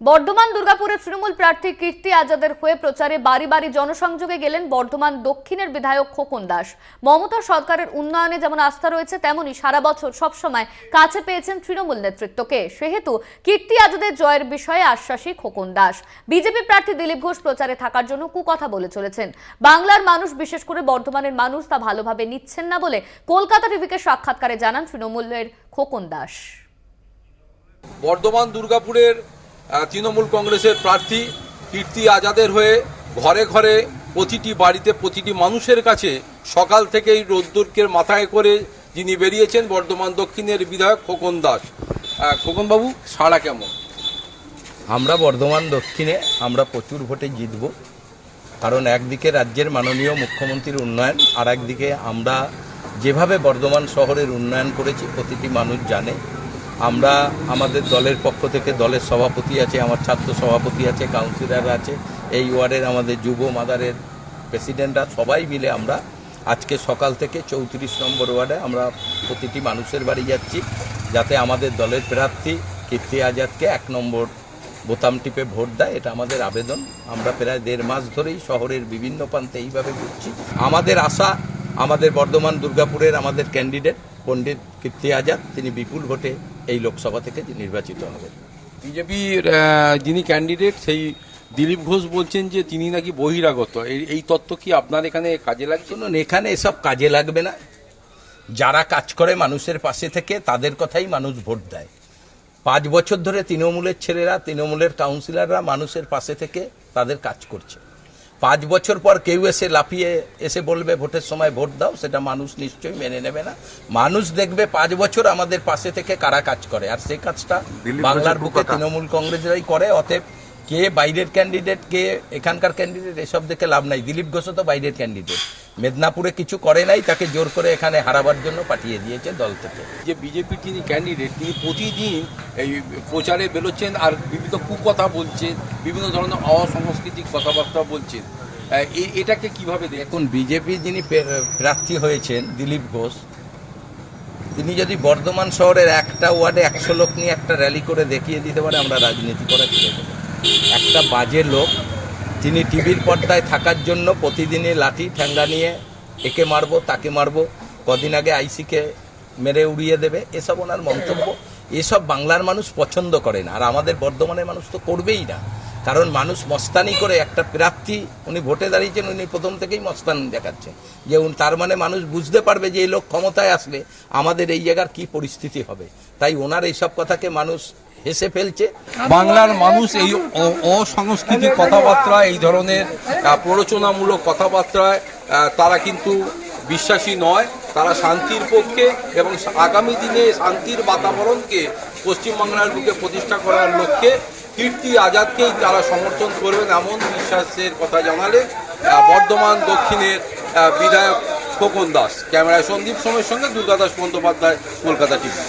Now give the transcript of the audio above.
বর্ধমান দুর্গাপুরের তৃণমূল প্রার্থী কীর্তি আজাদের হয়ে প্রচারে বাড়ি বাড়ি জনসংযোগে গেলেন বর্ধমান দক্ষিণের বিধায়ক খোকন দাস। মমতা সরকারের উন্নয়নে যেমন আস্থা রয়েছে, তেমনি সারা বছর সবসময় কাছে পেয়েছেন তৃণমূল নেতৃত্বকে। সেহেতু কীর্তি আজাদের জয়ের বিষয়ে আশ্বাসী খোকন দাস। বিজেপি প্রার্থী দিলীপ ঘোষ প্রচারে থাকার জন্য কুকথা বলে চলেছেন। বাংলার মানুষ, বিশেষ করে বর্ধমানের মানুষ তা ভালোভাবে নিচ্ছেন না বলে কলকাতা টিভিকে সাক্ষাৎকারে জানান তৃণমূলের খোকন দাস। বর্ধমান দুর্গাপুরের তৃণমূল কংগ্রেসের প্রার্থী কীর্তি আজাদের হয়ে ঘরে ঘরে প্রতিটি বাড়িতে প্রতিটি মানুষের কাছে সকাল থেকেই রোদ্দুরকে মাথায় করে যিনি বেরিয়েছেন বর্ধমান দক্ষিণের বিধায়ক খোকন দাস। খোকনবাবু, সাড়া কেমন? আমরা বর্ধমান দক্ষিণে আমরা প্রচুর ভোটে জিতব, কারণ একদিকে রাজ্যের মাননীয় মুখ্যমন্ত্রীর উন্নয়ন, আর একদিকে আমরা যেভাবে বর্ধমান শহরের উন্নয়ন করেছি প্রতিটি মানুষ জানে। আমরা আমাদের দলের পক্ষ থেকে দলের সভাপতি আছে, আমার ছাত্র সভাপতি আছে, কাউন্সিলর আছে, এই ওয়ার্ডের আমাদের যুব মাদারের প্রেসিডেন্টরা সবাই মিলে আমরা আজকে সকাল থেকে 34 নম্বর ওয়ার্ডে আমরা প্রতিটি মানুষের বাড়ি যাচ্ছি, যাতে আমাদের দলের প্রার্থী কীর্তি আজাদকে 1 নম্বর বোতাম টিপে ভোট দেয়। এটা আমাদের আবেদন। আমরা প্রায় 1.5 মাস ধরেই শহরের বিভিন্ন প্রান্তে এইভাবে ঘুরছি। আমাদের আশা আমাদের বর্ধমান দুর্গাপুরের আমাদের ক্যান্ডিডেট পণ্ডিত কীর্তি আজাদ তিনি বিপুল ভোটে এই লোকসভা থেকে নির্বাচিত হবেন। বিজেপির যিনি ক্যান্ডিডেট সেই দিলীপ ঘোষ বলছেন যে তিনি নাকি বহিরাগত। এই তত্ত্ব কি আপনার এখানে কাজে লাগছে? শুনুন, এখানে এসব কাজে লাগবে না। যারা কাজ করে মানুষের পাশে থেকে তাদের কথাই মানুষ ভোট দেয়। 5 বছর ধরে তৃণমূলের ছেলেরা, তৃণমূলের কাউন্সিলররা মানুষের পাশে থেকে তাদের কাজ করছে। 5 বছর পর কেউ এসে লাফিয়ে এসে বলবে ভোটের সময় ভোট দাও, সেটা মানুষ নিশ্চয়ই মেনে নেবে না। মানুষ দেখবে 5 বছর আমাদের পাশে থেকে কারা কাজ করে, আর সেই কাজটা বাংলার বুকে তৃণমূল কংগ্রেসরাই করে। অতএব কে বাইরের ক্যান্ডিডেট, কে এখানকার ক্যান্ডিডেট, এসব দেখে লাভ নাই। দিলীপ ঘোষও তো বাইরের ক্যান্ডিডেট, মেদিনীপুরে কিছু করে নাই, তাকে জোর করে এখানে হারাবার জন্য পাঠিয়ে দিয়েছে দল থেকে। যে বিজেপির যিনি ক্যান্ডিডেট তিনি প্রতিদিন এই প্রচারে বেরোচ্ছেন আর বিভিন্ন কুকথা বলছেন, বিভিন্ন ধরনের অসাংস্কৃতিক কথাবার্তা বলছেন। এটাকে কিভাবে দেখুন, বিজেপি যিনি প্রার্থী হয়েছেন দিলীপ ঘোষ, তিনি যদি বর্ধমান শহরের একটা ওয়ার্ডে 100 লোক নিয়ে একটা র্যালি করে দেখিয়ে দিতে পারে, আমরা রাজনীতি করা ছেড়ে দেব। একটা বাজে লোক, তিনি টিভির পর্দায় থাকার জন্য প্রতিদিনই লাঠি ঠ্যাঙ্গা নিয়ে একে মারবো তাকে মারবো, কদিন আগে আইসিকে মেরে উড়িয়ে দেবে, এসব ওনার মন্তব্য। এসব বাংলার মানুষ পছন্দ করে না, আর আমাদের বর্ধমানের মানুষ তো করবেই না। কারণ মানুষ মস্তানি করে একটা প্রার্থী, উনি ভোটে দাঁড়িয়েছেন, উনি প্রথম থেকেই মস্তানি দেখাচ্ছেন, যে তার মানে মানুষ বুঝতে পারবে যে এই লোক ক্ষমতায় আসলে আমাদের এই জায়গার কি পরিস্থিতি হবে। তাই ওনার এইসব কথাকে মানুষ হেসে ফেলছে। বাংলার মানুষ এই অসাংস্কৃতিক কথাবার্তা, এই ধরনের প্ররোচনামূলক কথাবার্তায় তারা কিন্তু বিশ্বাসী নয়। তারা শান্তির পক্ষে এবং আগামী দিনে শান্তির বাতাবরণকে পশ্চিমবাংলার বুকে প্রতিষ্ঠা করার লক্ষ্যে কীর্তি আজাদকেই তারা সমর্থন করবেন, এমন বিশ্বাসের কথা জানালেন বর্ধমান দক্ষিণের বিধায়ক খোকন দাস। ক্যামেরায় সন্দীপ সোমের সঙ্গে দুর্গাদাস বন্দ্যোপাধ্যায়, কলকাতা টিভি।